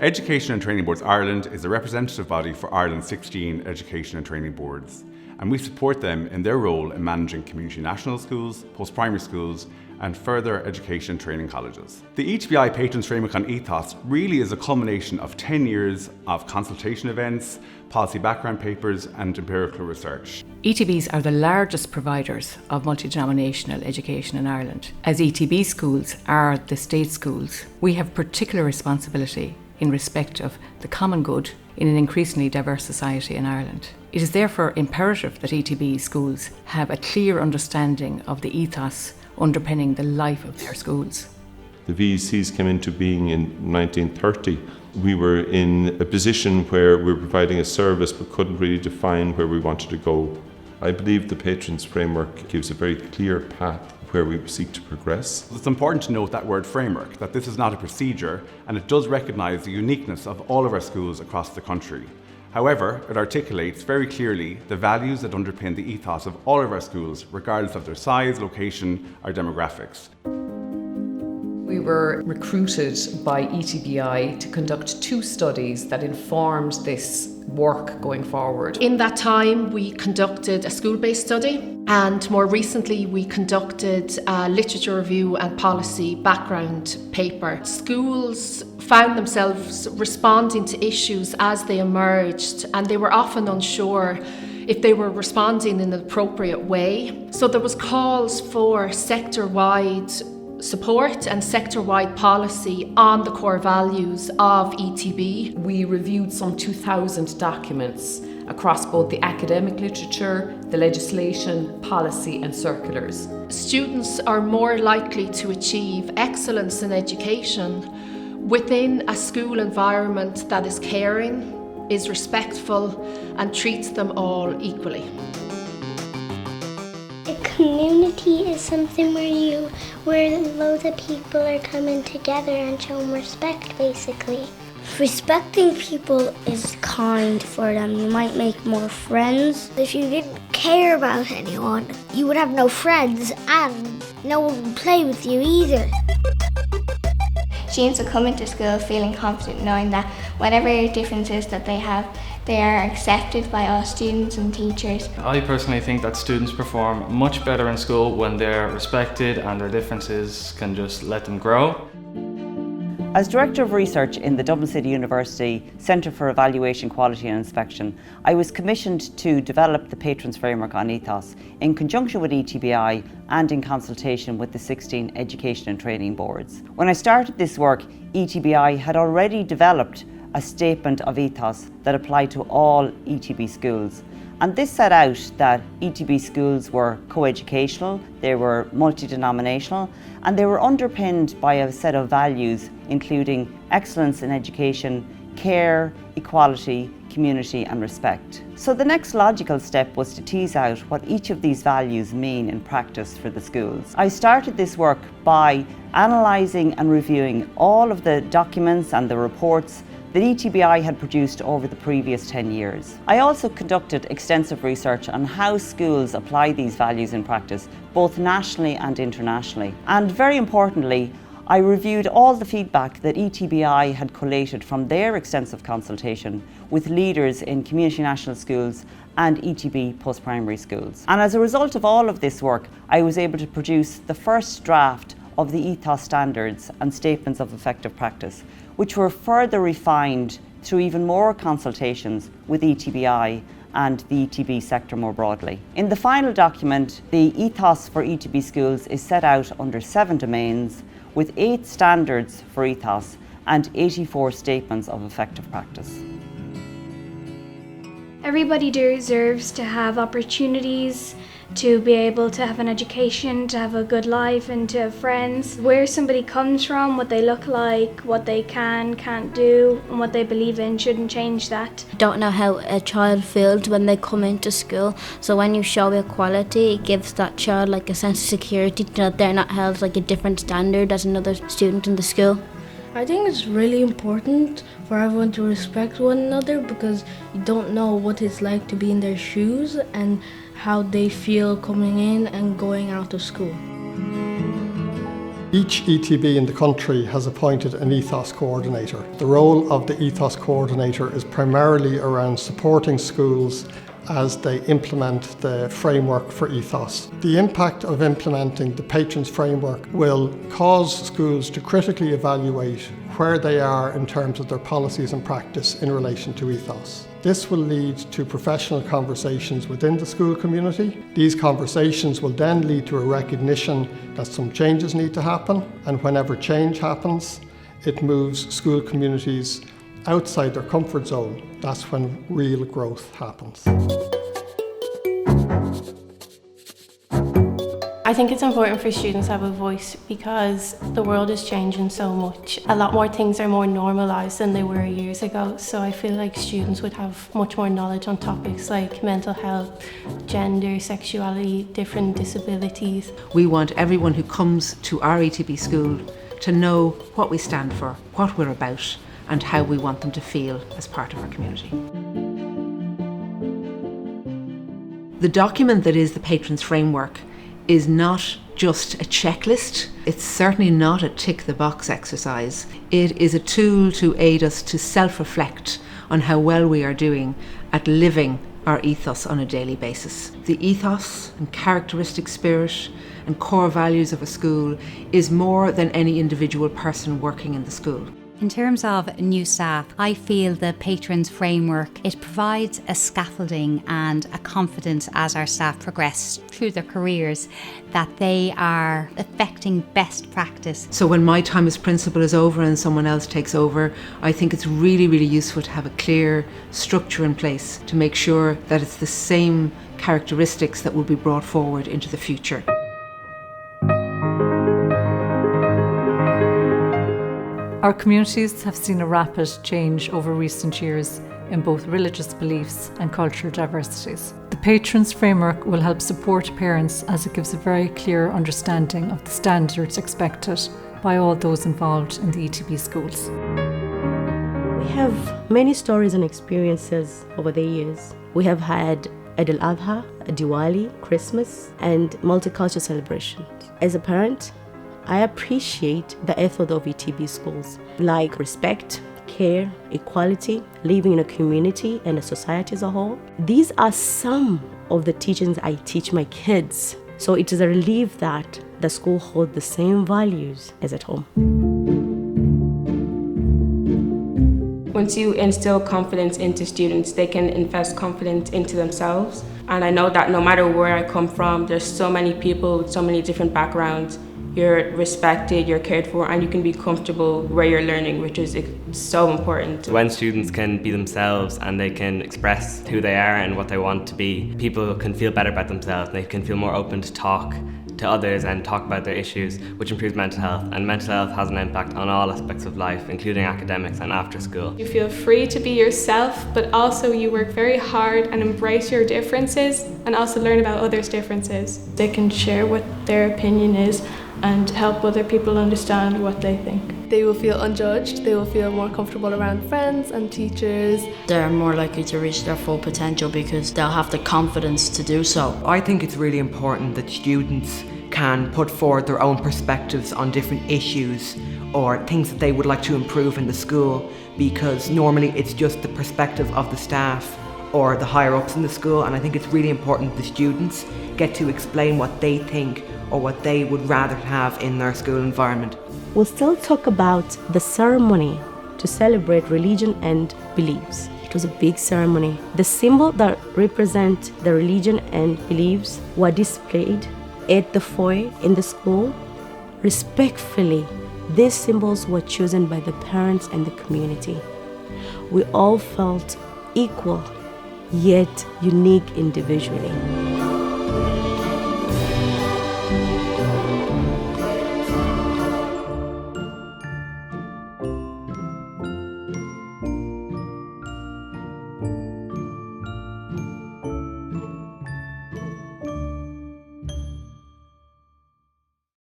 Education and Training Boards Ireland is a representative body for Ireland's 16 education and training boards, and we support them in their role in managing community national schools, post-primary schools, and further education training colleges. The ETBI Patrons Framework on Ethos really is a culmination of 10 years of consultation events, policy background papers, and empirical research. ETBs are the largest providers of multi-denominational education in Ireland. As ETB schools are the state schools, we have particular responsibility in respect of the common good in an increasingly diverse society in Ireland. It is therefore imperative that ETB schools have a clear understanding of the ethos underpinning the life of their schools. The VECs came into being in 1930. We were in a position where we were providing a service but couldn't really define where we wanted to go. I believe the Patrons Framework gives a very clear path where we seek to progress. It's important to note that word framework, that this is not a procedure, and it does recognise the uniqueness of all of our schools across the country. However, it articulates very clearly the values that underpin the ethos of all of our schools, regardless of their size, location, or demographics. We were recruited by ETBI to conduct 2 studies that informed this work going forward. In that time, we conducted a school-based study, and more recently, we conducted a literature review and policy background paper. Schools found themselves responding to issues as they emerged, and they were often unsure if they were responding in an appropriate way. So there was calls for sector-wide support and sector-wide policy on the core values of ETB. We reviewed some 2,000 documents across both the academic literature, the legislation, policy and circulars. Students are more likely to achieve excellence in education within a school environment that is caring, is respectful and treats them all equally. A community is something where loads of people are coming together and showing respect, basically. Respecting people is kind for them. You might make more friends. If you didn't care about anyone, you would have no friends and no one would play with you either. Students will come into school feeling confident, knowing that whatever differences that they have, they are accepted by all students and teachers. I personally think that students perform much better in school when they're respected and their differences can just let them grow. As Director of Research in the Dublin City University Centre for Evaluation, Quality and Inspection, I was commissioned to develop the Patrons Framework on Ethos in conjunction with ETBI and in consultation with the 16 education and training boards. When I started this work, ETBI had already developed a statement of ethos that applied to all ETB schools. And this set out that ETB schools were co-educational, they were multi-denominational, and they were underpinned by a set of values including excellence in education, care, equality, community and respect. So the next logical step was to tease out what each of these values mean in practice for the schools. I started this work by analysing and reviewing all of the documents and the reports that ETBI had produced over the previous 10 years. I also conducted extensive research on how schools apply these values in practice, both nationally and internationally. And very importantly, I reviewed all the feedback that ETBI had collated from their extensive consultation with leaders in community national schools and ETB post-primary schools. And as a result of all of this work, I was able to produce the first draft of the ethos standards and statements of effective practice, which were further refined through even more consultations with ETBI and the ETB sector more broadly. In the final document, the ethos for ETB schools is set out under 7 domains with 8 standards for ethos and 84 statements of effective practice. Everybody deserves to have opportunities, to be able to have an education, to have a good life and to have friends. Where somebody comes from, what they look like, what they can't do and what they believe in shouldn't change that. Don't know how a child feels when they come into school, so when you show equality it gives that child like a sense of security that they're not held like a different standard as another student in the school. I think it's really important for everyone to respect one another because you don't know what it's like to be in their shoes and how they feel coming in and going out of school. Each ETB in the country has appointed an ethos coordinator. The role of the ethos coordinator is primarily around supporting schools as they implement the framework for ethos. The impact of implementing the Patrons Framework will cause schools to critically evaluate where they are in terms of their policies and practice in relation to ethos. This will lead to professional conversations within the school community. These conversations will then lead to a recognition that some changes need to happen, and whenever change happens, it moves school communities outside their comfort zone. That's when real growth happens. I think it's important for students to have a voice because the world is changing so much. A lot more things are more normalised than they were years ago, so I feel like students would have much more knowledge on topics like mental health, gender, sexuality, different disabilities. We want everyone who comes to our ETB school to know what we stand for, what we're about, and how we want them to feel as part of our community. The document that is the Patrons Framework is not just a checklist. It's certainly not a tick-the-box exercise. It is a tool to aid us to self-reflect on how well we are doing at living our ethos on a daily basis. The ethos and characteristic spirit and core values of a school is more than any individual person working in the school. In terms of new staff, I feel the Patrons Framework, it provides a scaffolding and a confidence as our staff progress through their careers that they are affecting best practice. So when my time as principal is over and someone else takes over, I think it's really, really useful to have a clear structure in place to make sure that it's the same characteristics that will be brought forward into the future. Our communities have seen a rapid change over recent years in both religious beliefs and cultural diversities. The Patrons Framework will help support parents as it gives a very clear understanding of the standards expected by all those involved in the ETB schools. We have many stories and experiences over the years. We have had Eid al-Adha, Diwali, Christmas, and multicultural celebrations. As a parent, I appreciate the ethos of ETB schools, like respect, care, equality, living in a community and a society as a whole. These are some of the teachings I teach my kids. So it is a relief that the school holds the same values as at home. Once you instill confidence into students, they can invest confidence into themselves. And I know that no matter where I come from, there's so many people with so many different backgrounds. You're respected, you're cared for, and you can be comfortable where you're learning, which is so important. When students can be themselves and they can express who they are and what they want to be, people can feel better about themselves. They can feel more open to talk to others and talk about their issues, which improves mental health. And mental health has an impact on all aspects of life, including academics and after school. You feel free to be yourself, but also you work very hard and embrace your differences and also learn about others' differences. They can share what their opinion is and help other people understand what they think. They will feel unjudged, they will feel more comfortable around friends and teachers. They're more likely to reach their full potential because they'll have the confidence to do so. I think it's really important that students can put forward their own perspectives on different issues or things that they would like to improve in the school, because normally it's just the perspective of the staff or the higher ups in the school, and I think it's really important the students get to explain what they think or what they would rather have in their school environment. We'll still talk about the ceremony to celebrate religion and beliefs. It was a big ceremony. The symbols that represent the religion and beliefs were displayed at the foyer in the school. Respectfully, these symbols were chosen by the parents and the community. We all felt equal, yet unique individually.